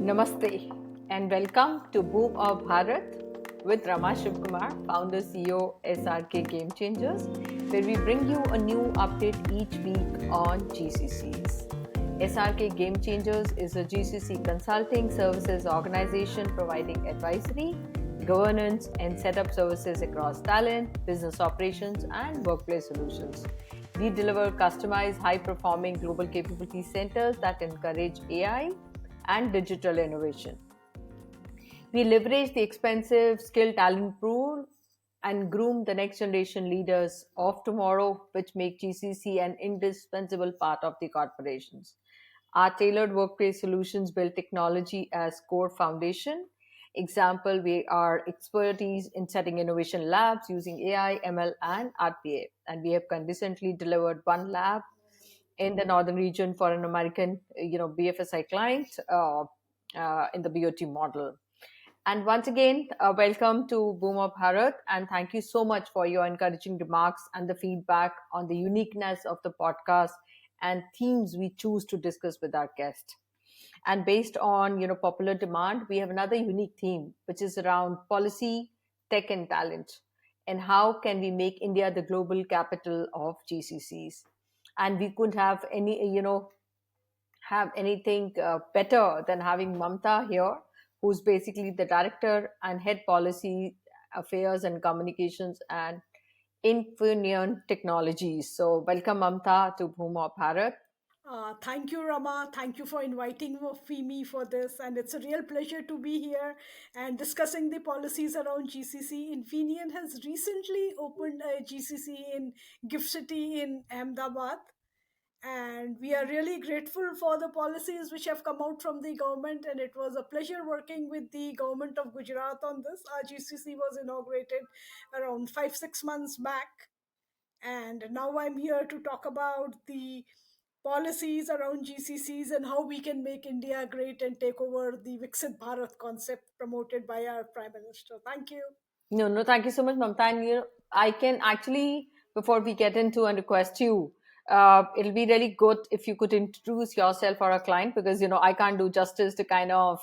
Namaste and welcome to Boom of Bharat with Rama Shivkumar, founder CEO SRK Game Changers, where we bring you a new update each week on GCCs. SRK Game Changers is a GCC consulting services organization providing advisory, governance, and setup services across talent, business operations, and workplace solutions. We deliver customized, high performing global capability centers that encourage AI and digital innovation. We leverage the expensive skill talent pool and groom the next generation leaders of tomorrow, which make GCC an indispensable part of the corporations. Our tailored workplace solutions build technology as core foundation. Example, we are expertise in setting innovation labs using AI, ML, and RPA. And we have consistently delivered one lab in the northern region for an American, BFSI client in the BOT model. And once again, welcome to Boom of Bharat, and thank you so much for your encouraging remarks and the feedback on the uniqueness of the podcast and themes we choose to discuss with our guest. And based on popular demand, we have another unique theme, which is around policy, tech, and talent, and how can we make India the global capital of GCCs. And we couldn't have anything better than having Mamta here, who's basically the director and head policy affairs and communications and Infineon Technologies. So, welcome Mamta to Bhuma Bharat. Thank you, Rama. Thank you for inviting me for this. And it's a real pleasure to be here and discussing the policies around GCC. Infineon has recently opened a GCC in Gift City in Ahmedabad. And we are really grateful for the policies which have come out from the government. And it was a pleasure working with the government of Gujarat on this. Our GCC was inaugurated around 5, 6 months back, and now I'm here to talk about the policies around GCCs and how we can make India great and take over the Viksit Bharat concept promoted by our Prime Minister. Thank you. No, no, thank you so much, Mamta. And I can actually, before we get into and request you, it'll be really good if you could introduce yourself for our client because I can't do justice to kind of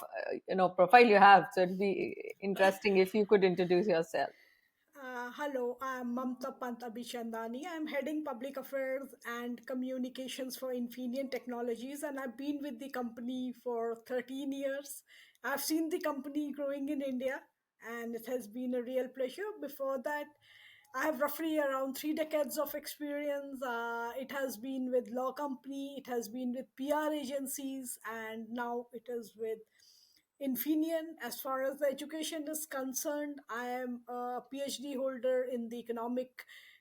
profile you have. So it'll be interesting if you could introduce yourself. Hello, I'm Mamta Pant Abhishandani. I'm heading public affairs and communications for Infineon Technologies, and I've been with the company for 13 years. I've seen the company growing in India, and it has been a real pleasure. Before that, I have roughly around 3 decades of experience. It has been with law company, it has been with PR agencies, and now it is with Infineon. As far as the education is concerned, I am a PhD holder in the economic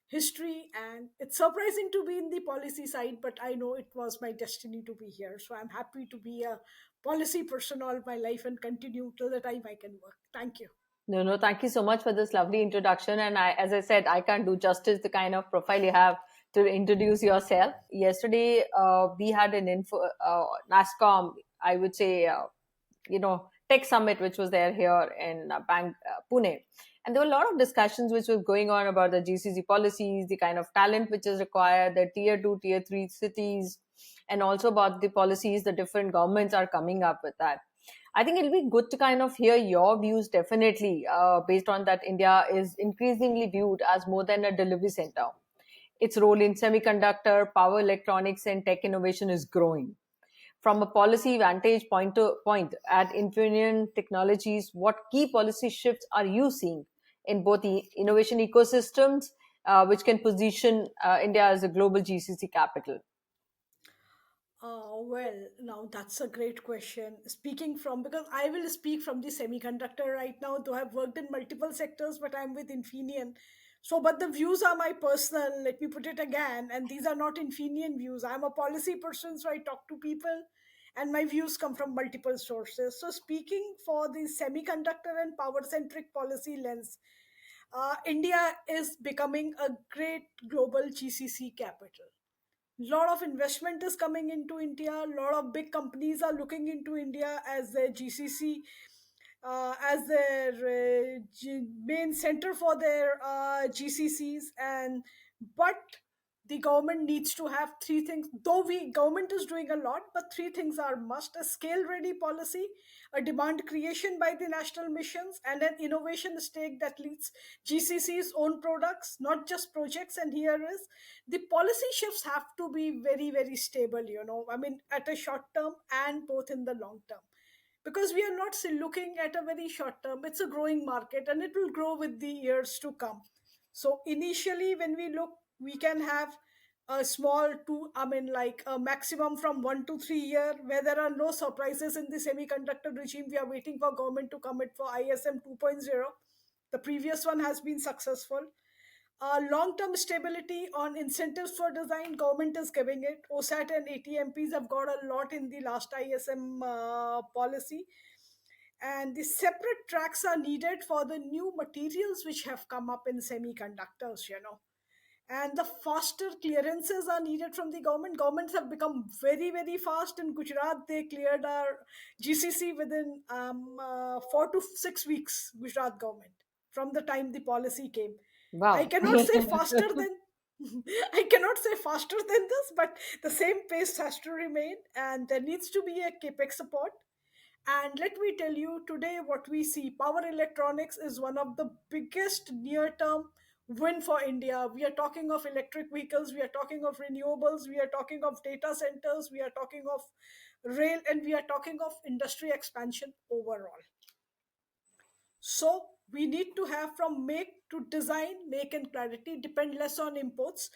history, and it's surprising to be in the policy side, but I know it was my destiny to be here. So I'm happy to be a policy person all my life and continue till the time I can work. Thank you. No, no, thank you so much for this lovely introduction. And as I said, I can't do justice the kind of profile you have to introduce yourself. Yesterday, we had an NASCOM, I would say, tech summit, which was there here in Pune. And there were a lot of discussions which were going on about the GCC policies, the kind of talent which is required, the tier two, tier three cities, and also about the policies the different governments are coming up with that. I think it'll be good to kind of hear your views definitely based on that India is increasingly viewed as more than a delivery center. Its role in semiconductor, power electronics, and tech innovation is growing. From a policy vantage point at Infineon Technologies, what key policy shifts are you seeing in both the innovation ecosystems, which can position India as a global GCC capital? Well, now that's a great question. Speaking from, because I will speak from the semiconductor right now, though I've worked in multiple sectors, but I'm with Infineon. So, but the views are my personal, let me put it again, and these are not Infineon views. I'm a policy person, so I talk to people, and my views come from multiple sources. So, speaking for the semiconductor and power centric policy lens, India is becoming a great global GCC capital. Lot of investment is coming into India. A lot of big companies are looking into India as their GCC, as their main center for their GCCs. And but the government needs to have three things, though we government is doing a lot, but three things are must: a scale ready policy, a demand creation by the national missions, and an innovation stake that leads GCC's own products, not just projects. And here is the policy shifts have to be very, very stable, I mean, at a short term and both in the long term, because we are not still looking at a very short term. It's a growing market and it will grow with the years to come. So initially when we look, we can have a small two, I mean, like a maximum from 1 to 3 year, where there are no surprises in the semiconductor regime. We are waiting for government to commit for ISM 2.0. The previous one has been successful. Long-term stability on incentives for design, government is giving it. OSAT and ATMPs have got a lot in the last ISM policy. And the separate tracks are needed for the new materials which have come up in semiconductors, and the faster clearances are needed from the government. Governments have become very, very fast. In Gujarat, they cleared our GCC within 4 to 6 weeks. Gujarat government, from the time the policy came. I Wow. cannot say faster than I cannot say faster than this, but the same pace has to remain, and there needs to be a capex support. And let me tell you, today what we see, power electronics is one of the biggest near term win for India. We are talking of electric vehicles, we are talking of renewables, we are talking of data centers, we are talking of rail, and we are talking of industry expansion overall. So we need to have from make to design, make and clarity, depend less on imports,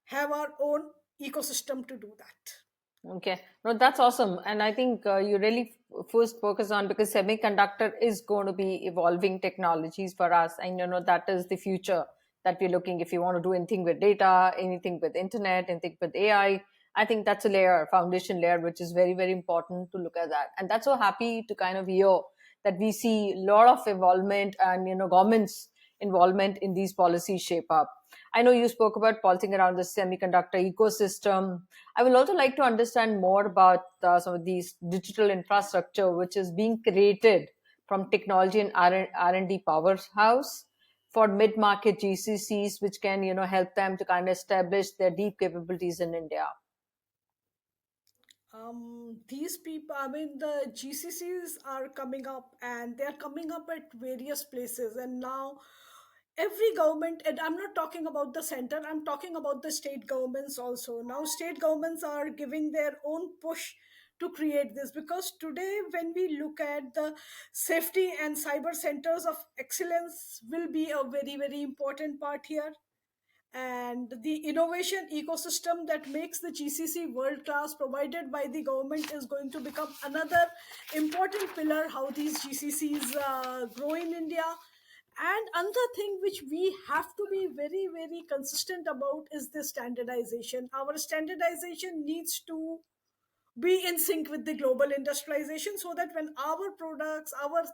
have our own ecosystem to do that. Okay, no, that's awesome. And I think you really first focus on, because semiconductor is going to be evolving technologies for us. And, that is the future that we're looking. If you want to do anything with data, anything with internet, anything with AI, I think that's a layer, foundation layer, which is very, very important to look at that. And that's so happy to kind of hear that we see a lot of involvement and, governments involvement in these policies shape up. I know you spoke about policing around the semiconductor ecosystem. I will also like to understand more about some of these digital infrastructure which is being created from technology and R&D powerhouse for mid-market GCCs, which can help them to kind of establish their deep capabilities in India. These people, I mean, the GCCs are coming up, and they're coming up at various places. And now every government, and I'm not talking about the center, I'm talking about the state governments also. Now state governments are giving their own push to create this, because today when we look at the safety and cyber centers of excellence will be a very, very important part here. And the innovation ecosystem that makes the GCC world class, provided by the government, is going to become another important pillar how these GCCs grow in India. And another thing which we have to be very, very consistent about is the standardization. Our standardization needs to be in sync with the global industrialization, so that when our products, our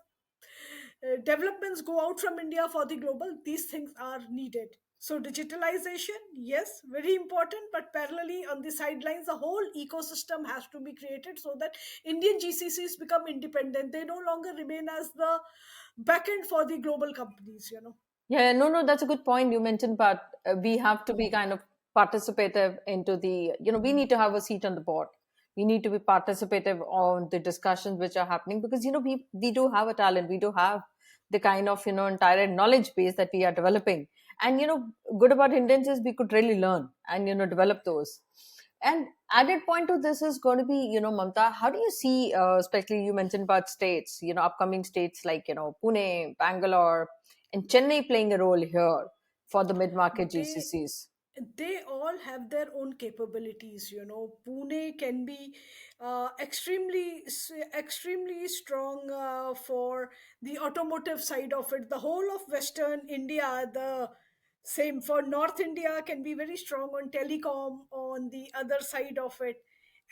developments go out from India for the global, these things are needed. So digitalization, yes, very important, but parallelly on the sidelines, the whole ecosystem has to be created so that Indian GCCs become independent. They no longer remain as the backend for the global companies. Yeah, no, no, that's a good point you mentioned, but we have to be kind of participative into the, we need to have a seat on the board. We need to be participative on the discussions which are happening, because, we do have a talent. We do have the kind of, entire knowledge base that we are developing. And, good about Indians is we could really learn and, develop those. And added point to this is going to be, Mamta, how do you see, especially you mentioned about states, upcoming states like, Pune, Bangalore, and Chennai playing a role here for the mid-market they GCCs? they all have their own capabilities. Pune can be extremely strong for the automotive side of it. The whole of western India, the same for north India, can be very strong on telecom on the other side of it.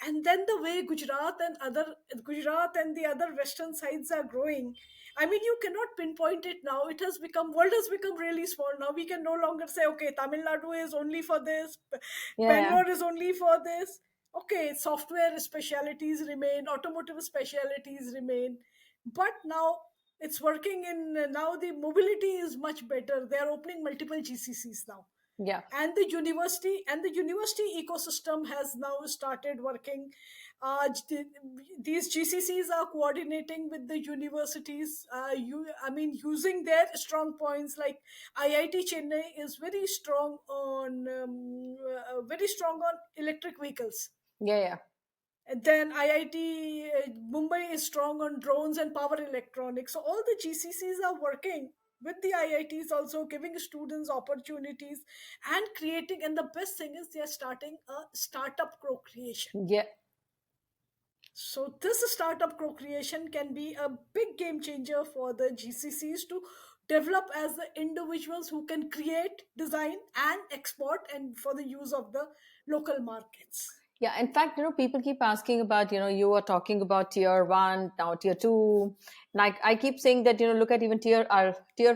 And then the way Gujarat and the other western sides are growing, I mean, you cannot pinpoint it now. It has become, world has become really small now. We can no longer say, okay, Tamil Nadu is only for this, Yeah. Bangalore is only for this. Okay, software specialities remain, automotive specialities remain, but now it's working in, now the mobility is much better. They are opening multiple GCCs now. Yeah. And the university ecosystem has now started working. These GCCs are coordinating with the universities. I mean, using their strong points. Like IIT Chennai is very strong on electric vehicles. Yeah. Yeah. And then IIT Mumbai is strong on drones and power electronics. So all the GCCs are working with the IITs, also giving students opportunities and creating. And the best thing is they are starting a startup co-creation. Yeah. So this startup co-creation can be a big game changer for the GCCs to develop as the individuals who can create, design, and export, and for the use of the local markets. Yeah, in fact, people keep asking about, you are talking about tier one, now tier two. And I keep saying that, look at even tier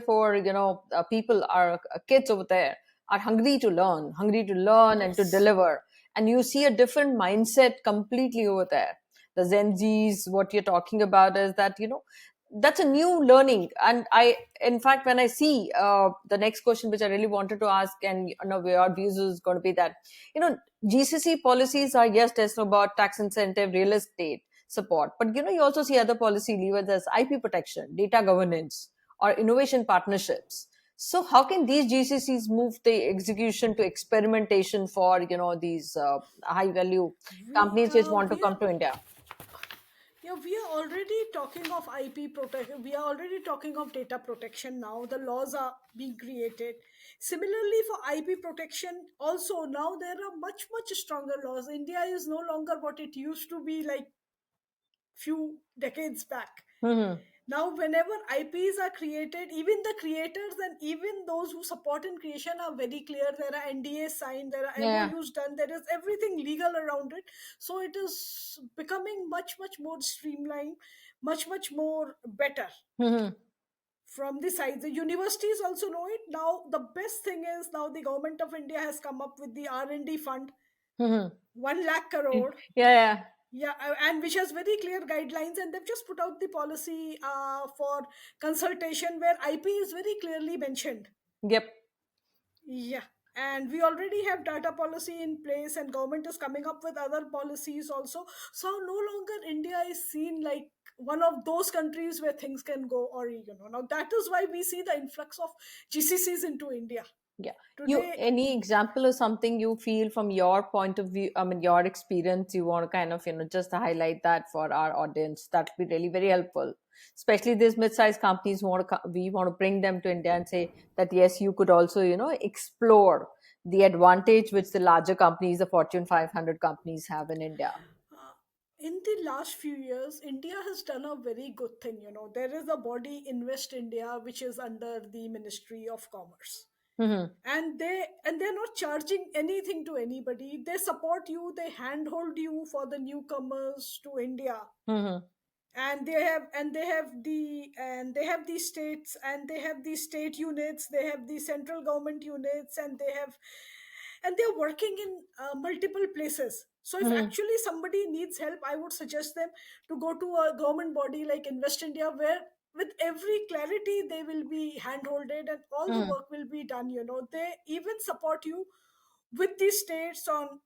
four, people are kids over there are hungry to learn and to Yes. deliver. And you see a different mindset completely over there. The Gen Zs, what you're talking about is that, that's a new learning. And in fact, when I see the next question, which I really wanted to ask, and your views is going to be that, GCC policies are, yes, there's about tax incentive, real estate support, but you also see other policy levers as IP protection, data governance, or innovation partnerships. So how can these GCCs move the execution to experimentation for these high value We companies which uh, want to we are come to India? Yeah, we are already talking of IP protection. We are already talking of data protection now. The laws are being created. Similarly, for IP protection, also now there are much, much stronger laws. India is no longer what it used to be like few decades back. Hmm. Now, whenever IPs are created, even the creators and even those who support in creation are very clear. There are NDAs signed, there are Yeah. MOUs done, there is everything legal around it. So it is becoming much, much more streamlined, much, much more better Hmm. from the sides. The universities also know it. Now, the best thing is now the government of India has come up with the R&D fund, Hmm. 1 lakh crore. Yeah. Yeah, and which has very clear guidelines, and they've just put out the policy for consultation where IP is very clearly mentioned. Yeah. Yep. Yeah, and we already have data policy in place, and government is coming up with other policies also. So no longer India is seen like one of those countries where things can go, or now that is why we see the influx of GCCs into India Yeah. You today. any example or something you feel from your point of view, I mean your experience, you want to kind of, just highlight that for our audience. That'd be really very helpful. Especially these mid-sized companies who we want to bring them to India and say that yes, you could also, explore the advantage which the larger companies, the Fortune 500 companies have in India. Uh, in the last few years, India has done a very good thing. There is a body Invest India, which is under the Ministry of Commerce, Mm-hmm. and they're not charging anything to anybody. They support you, they handhold you for the newcomers to India, Mm-hmm. and they have the states, and they have the state units, they have the central government units, and they're working in multiple places. So if Mm-hmm. actually somebody needs help, I would suggest them to go to a government body like Invest India, where with every clarity they will be handholded and all the Mm-hmm. work will be done. They even support you with the states on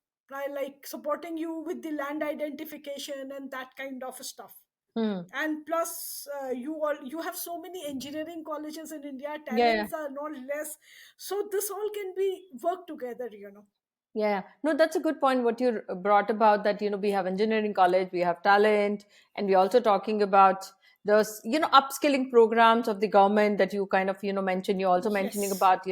like supporting you with the land identification and that kind of stuff. Mm-hmm. And plus you have so many engineering colleges in India, Yeah. talents are not less. So this all can be work together. Yeah, no, that's a good point. What you brought about that, we have engineering college, we have talent, and we're also talking about those, upskilling programs of the government that you kind of, mentioned. You're also mentioning Yes. about,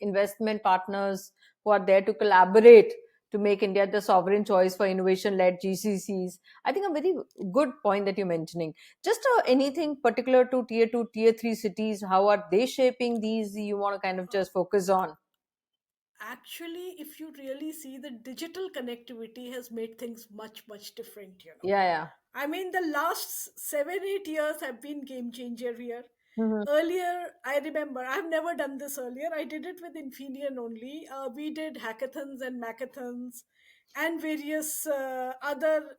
investment partners who are there to collaborate to make India the sovereign choice for innovation-led GCCs. I think a very good point that you're mentioning. Just anything particular to tier two, tier three cities, how are they shaping these? You want to kind of just focus on? Actually, if you really see, the digital connectivity has made things much, much different. Yeah, I mean, the last 7, 8 years have been game changer here. yeah. Earlier, I remember, I've never done this earlier. I did it with Infineon only. We did hackathons and macathons and various other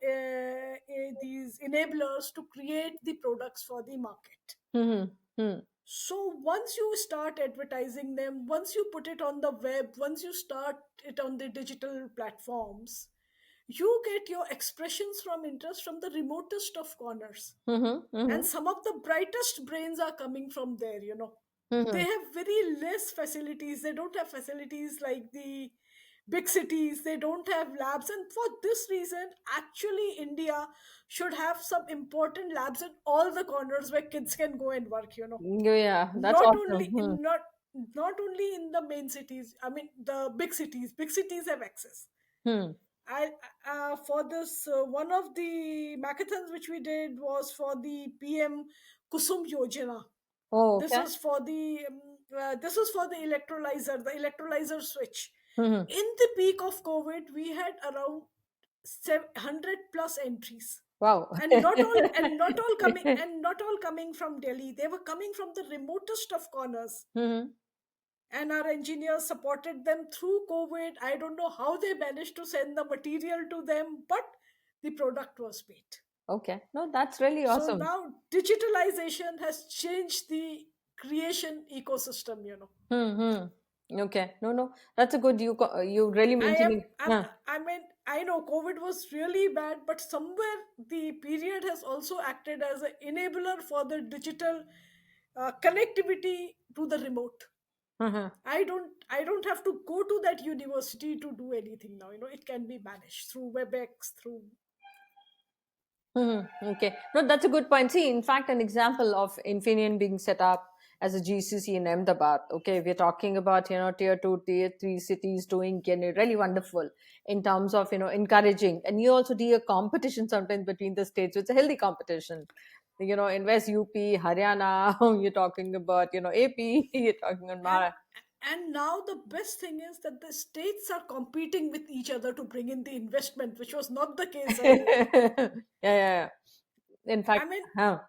these enablers to create the products for the market. Mm-hmm. So once you start advertising them, once you put it on the web, once you start it on the digital platforms, you get your expressions from interest from the remotest of corners. Mm-hmm. And Mm-hmm. some of the brightest brains are coming from there. They Mm-hmm. have very less facilities. They don't have facilities like the big cities. They don't have labs. And for this reason, actually, India should have some important labs in all the corners where kids can go and work. Yeah, that's Not awesome. only not only in the main cities. I mean, the big cities. Big cities have access. Hmm. I For this one of the hackathons which we did was for the PM Kusum Yojana. Oh, This okay. is for the electrolyzer switch. Mm-hmm. In the peak of COVID, we had around 700 plus entries, Wow. and not all coming from Delhi. They were coming from the remotest of corners, Mm-hmm. and our engineers supported them through COVID. I don't know how they managed to send the material to them, but the product was made. Okay. No, that's really So awesome. now digitalization has changed the creation ecosystem. Mm-hmm. Okay. No, no, that's a good. You really I am, mentioning. I'm, Huh. I mean, I know COVID was really bad, but somewhere the period has also acted as an enabler for the digital connectivity to the remote. Uh-huh. I don't have to go to that university to do anything now. It can be managed through WebEx, through. Mm-hmm. Okay. No, that's a good point. See, in fact, an example of Infineon being set up as a GCC in Ahmedabad. Okay, we're talking about tier two, tier three cities doing really wonderful in terms of encouraging, and you also do a competition sometimes between the states. So it's a healthy competition. In West UP, Haryana, you're talking about AP, you're talking about and Maharashtra. and now the best thing is that the states are competing with each other to bring in the investment, which was not the case earlier. Yeah, yeah, yeah. In I fact, mean, huh.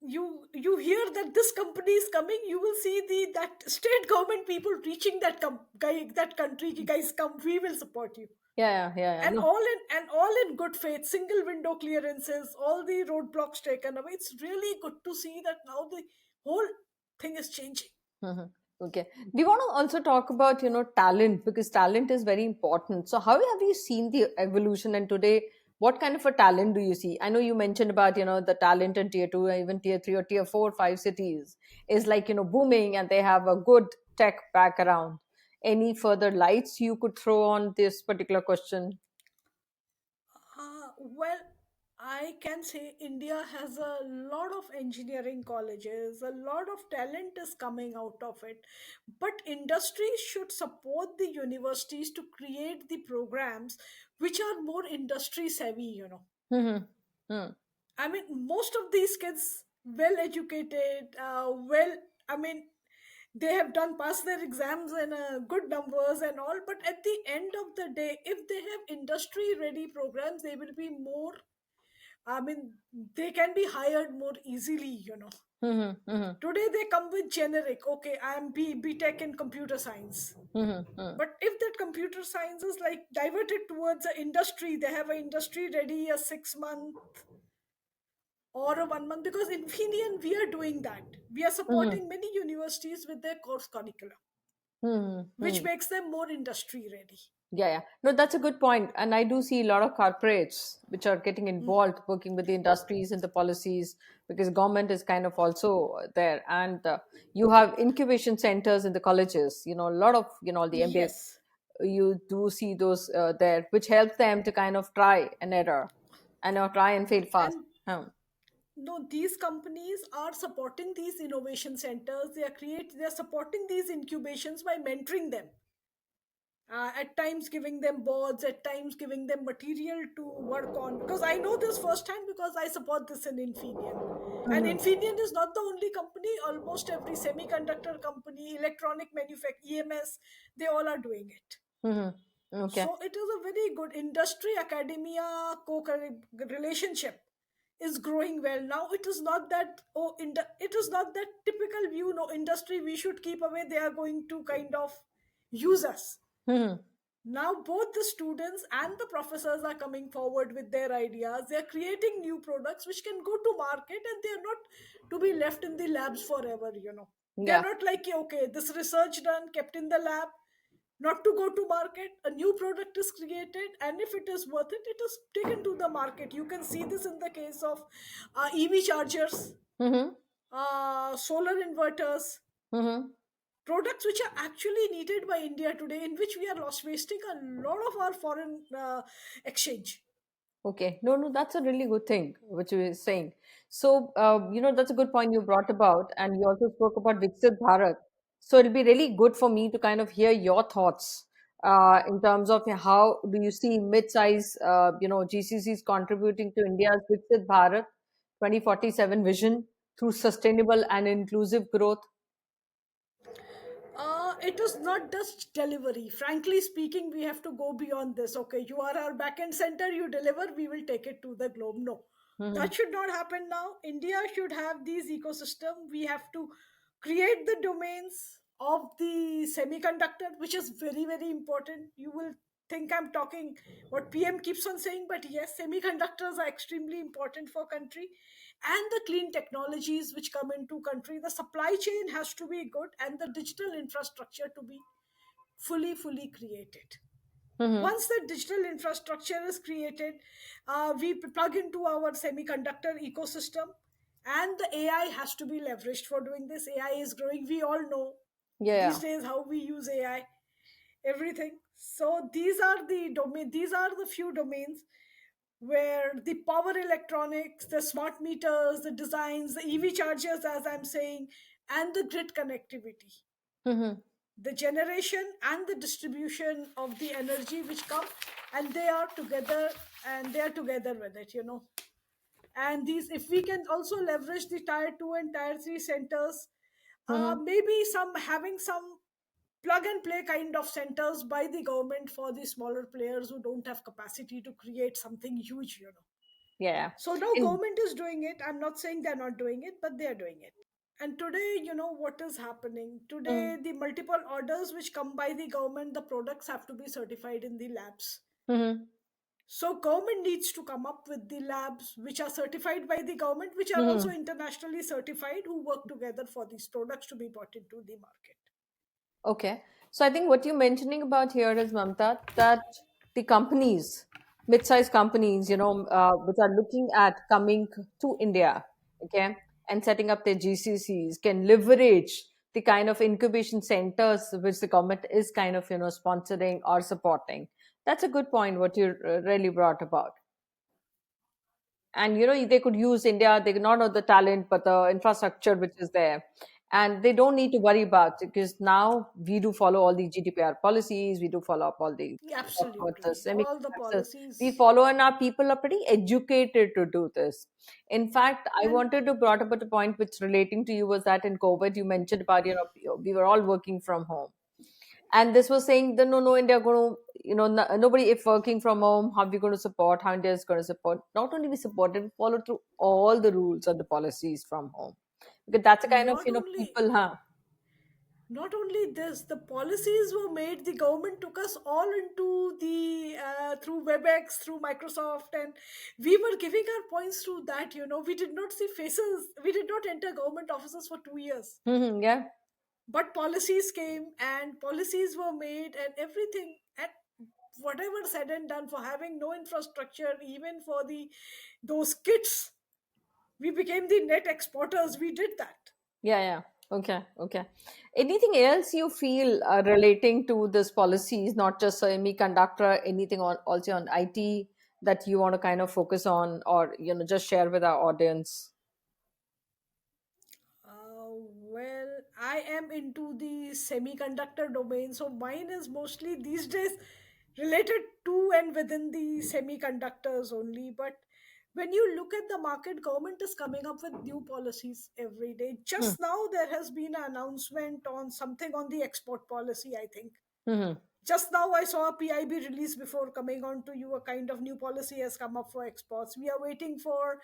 you hear that this company is coming, you will see that state government people reaching that country, "Ki guys, come, we will support you." Yeah, yeah, yeah. And No. all in good faith, single window clearances, all the roadblocks taken away. It's really good to see that now the whole thing is changing. Mhm. Okay. Do you want to also talk about, talent? Because talent is very important. So how have you seen the evolution, and today, what kind of a talent do you see? I know you mentioned about, the talent in tier two, or even tier three or tier four, five cities is like, booming and they have a good tech background. Any further lights you could throw on this particular question? Well, I can say India has a lot of engineering colleges, a lot of talent is coming out of it. But industries should support the universities to create the programs which are more industry savvy. Mm-hmm. Mm-hmm. I mean, most of these kids, well educated, I mean, they have done pass their exams and good numbers and all, but at the end of the day, if they have industry ready programs, they will be more, I mean, they can be hired more easily. Mm-hmm. Today they come with generic, okay, I am BTech in computer science. Mm-hmm. But if that computer science is like diverted towards the industry, they have an industry ready a 6 month or a 1 month, because in Infineon we are doing that. We are Mm-hmm. supporting many universities with their course curriculum, which Mm-hmm. makes them more industry ready. Yeah, yeah. No, that's a good point. And I do see a lot of corporates which are getting involved, working with the industries and the policies, because government is kind of also there. And you have incubation centers in the colleges, a lot of, the Yes. MBA, you do see those there, which help them to kind of try and error and try and fail fast. And Hmm. no, these companies are supporting these innovation centers. They are supporting these incubations by mentoring them. At times giving them boards, at times giving them material to work on. Because I know this firsthand, because I support this in Infineon. And Mhm. Infineon is not the only company. Almost every semiconductor company, electronic manufacturer, EMS, they all are doing it. Mhm. Okay. So it is a very good industry academia relationship is growing well now. It is not that, it is not that typical view, no, industry we should keep away, they are going to kind of use us. Mhm. Now both the students and the professors are coming forward with their ideas. They're creating new products which can go to market, and they're not to be left in the labs forever. They're Yeah. not like, okay, this research done, kept in the lab, not to go to market. A new product is created, and if it is worth it, it is taken to the market. You can see this in the case of EV chargers, Mm-hmm. solar inverters, Mm-hmm. products which are actually needed by India today, in which we are lost wasting a lot of our foreign exchange. Okay. No, no, that's a really good thing, which you were saying. So, that's a good point you brought about, and you also spoke about Viksit Bharat. So, it'll be really good for me to kind of hear your thoughts in terms of how do you see mid-size, GCCs contributing to India's Viksit Bharat 2047 vision through sustainable and inclusive growth. It is not just delivery. Frankly speaking, we have to go beyond this. Okay, you are our backend center, you deliver, we will take it to the globe. No, Mm-hmm. that should not happen now. India should have these ecosystem. We have to create the domains of the semiconductor, which is very, very important. You will think I'm talking what PM keeps on saying, but yes, semiconductors are extremely important for country, and the clean technologies which come into country. The supply chain has to be good, and the digital infrastructure to be fully created. Mm-hmm. Once the digital infrastructure is created, we plug into our semiconductor ecosystem, and the AI has to be leveraged for doing this. AI is growing, we all know these Yeah. days how we use AI, everything. So these are the few domains where the power electronics, the smart meters, the designs, the EV chargers, as I'm saying, and the grid connectivity, Mm-hmm. the generation and the distribution of the energy which come, and they are together, and they are together with it. And these, if we can also leverage the tier 2 and tier 3 centers, Mm-hmm. maybe some having some plug and play kind of centers by the government for the smaller players who don't have capacity to create something huge. Yeah. So now And government is doing it. I'm not saying they're not doing it, but they're doing it. And today, what is happening? Today, the multiple orders which come by the government, the products have to be certified in the labs. mm-hmm. So government needs to come up with the labs which are certified by the government, which are also Mm-hmm. internationally certified, who work together for these products to be brought into the market. Okay. So I think what you're mentioning about here is, Mamta, that the companies, mid-sized companies, which are looking at coming to India, okay, and setting up their GCCs can leverage the kind of incubation centers which the government is kind of, sponsoring or supporting. That's a good point, what you really brought about. And they could use India. They could not know the talent but the infrastructure which is there, and they don't need to worry about it, because now we do follow all the GDPR policies. We do follow up all the what the Absolutely. All the semiconductors we policies. follow, and our people are pretty educated to do this. In fact, I And wanted to brought up a point which relating to you was that in COVID you mentioned about we were all working from home, and this was saying that no, India going to, nobody, if working from home, how we going to support, how India is going to support. Not only we support it, we follow through all the rules and the policies from home, because that's a kind of not only people, huh? not only this, the policies were made. The government took us all into the through WebEx, through Microsoft, and we were giving our points through that. We did not see faces. We did not enter government offices for 2 years. Yeah. But policies came, and policies were made, and everything. And whatever said and done, for having no infrastructure, even for the those kits, we became the net exporters. We did that. Yeah. Okay. Okay. Anything else you feel relating to this policies, not just semiconductor, anything on also on IT that you want to kind of focus on, or just share with our audience? Well, I am into the semiconductor domain, so mine is mostly these days related to and within the semiconductors only. But when you look at the market, government is coming up with new policies every day. Hmm. Just now, there has been an announcement on something on the export policy, I think. Mm-hmm. Just now, I saw a PIB release before coming on to you. A kind of new policy has come up for exports. We are waiting for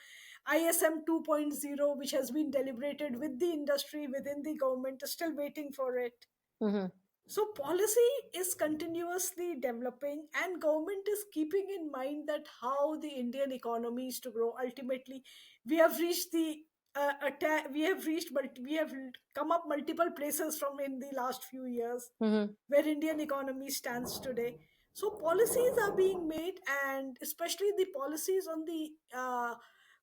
ISM 2.0, which has been deliberated with the industry within the government. Still waiting for it. Mm-hmm. So policy is continuously developing, and government is keeping in mind that how the Indian economy is to grow. Ultimately, we have reached the we have come up multiple places from in the last few years Mm-hmm. where Indian economy stands today. So policies are being made, and especially the policies on the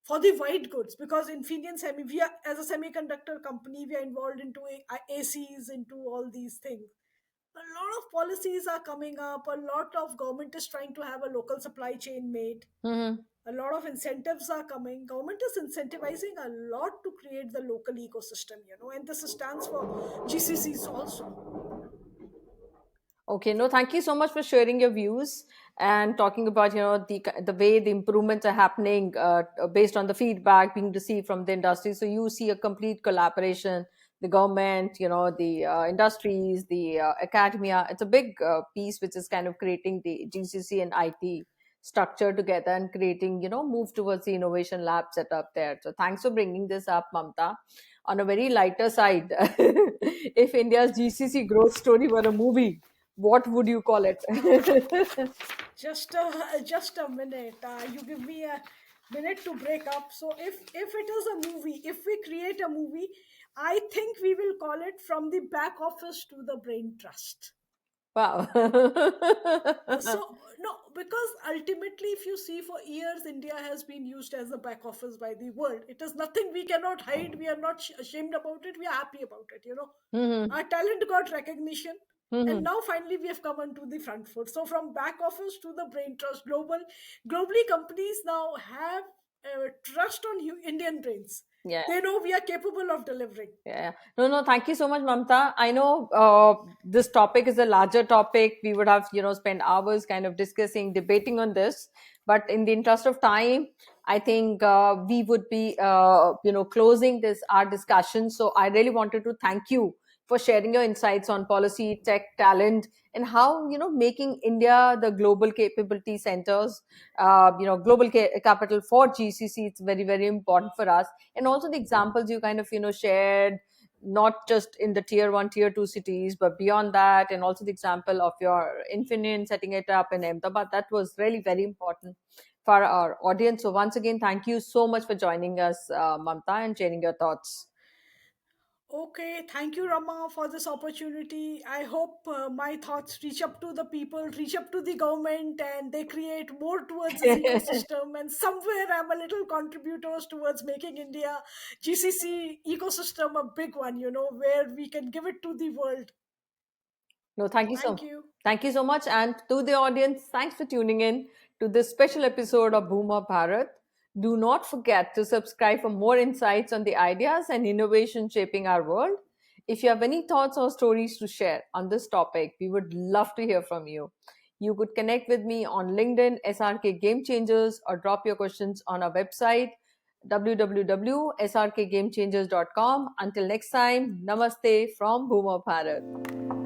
for the white goods, because Infineon Semi, we are as a semiconductor company, we are involved into ACs, into all these things. A lot of policies are coming up. A lot of government is trying to have a local supply chain made. Mm-hmm. A lot of incentives are coming. Government is incentivizing a lot to create the local ecosystem, and this stands for GCCs also. Okay, no, thank you so much for sharing your views and talking about the way the improvements are happening based on the feedback being received from the industry. So you see a complete collaboration, the government, the industries, the academia. It's a big piece which is kind of creating the GCC and IT structure together and creating move towards the innovation lab set up there. So thanks for bringing this up, Mamta. On a very lighter side, if India's GCC growth story were a movie, what would you call it? Just a minute. You give me a minute to break up. So if it is a movie, if we create a movie, I think we will call it From the Back Office to the Brain Trust. Wow. So no, because ultimately, if you see, for years India has been used as a back office by the world. It is nothing we cannot hide. We are not ashamed about it. We are happy about it. Mhm, Our talent got recognition, and mhm. now finally we have come onto the front foot. So from back office to the brain trust, globally companies now have trust on Indian brains. Yeah. They know we are capable of delivering. Yeah. No, no, thank you so much, Mamta. I know this topic is a larger topic. We would have, spent hours kind of discussing, debating on this. But in the interest of time, I think we would be, closing this our discussion. So I really wanted to thank you for sharing your insights on policy, tech, talent, and how, making India the global capability centers, global capital for GCC. It's very, very important for us, and also the examples you kind of shared, not just in the tier 1 tier 2 cities but beyond that, and also the example of your Infineon setting it up in Ahmedabad. That was really very important for our audience. So once again, thank you so much for joining us, Mamta, and sharing your thoughts. Okay, thank you, Rama, for this opportunity. I hope my thoughts reach up to the people, reach up to the government, and they create more towards this ecosystem. And somewhere I'm a little contributors towards making India GCC ecosystem a big one, where we can give it to the world. No, thank you Thank so you. thank you so much. And to the audience, thanks for tuning in to this special episode of Boom of Bharat. Do not forget to subscribe for more insights on the ideas and innovation shaping our world. If you have any thoughts or stories to share on this topic, we would love to hear from you. You could connect with me on LinkedIn, SRK Game Changers, or drop your questions on our website, www.srkgamechangers.com. Until next time, namaste from Boom of Bharat.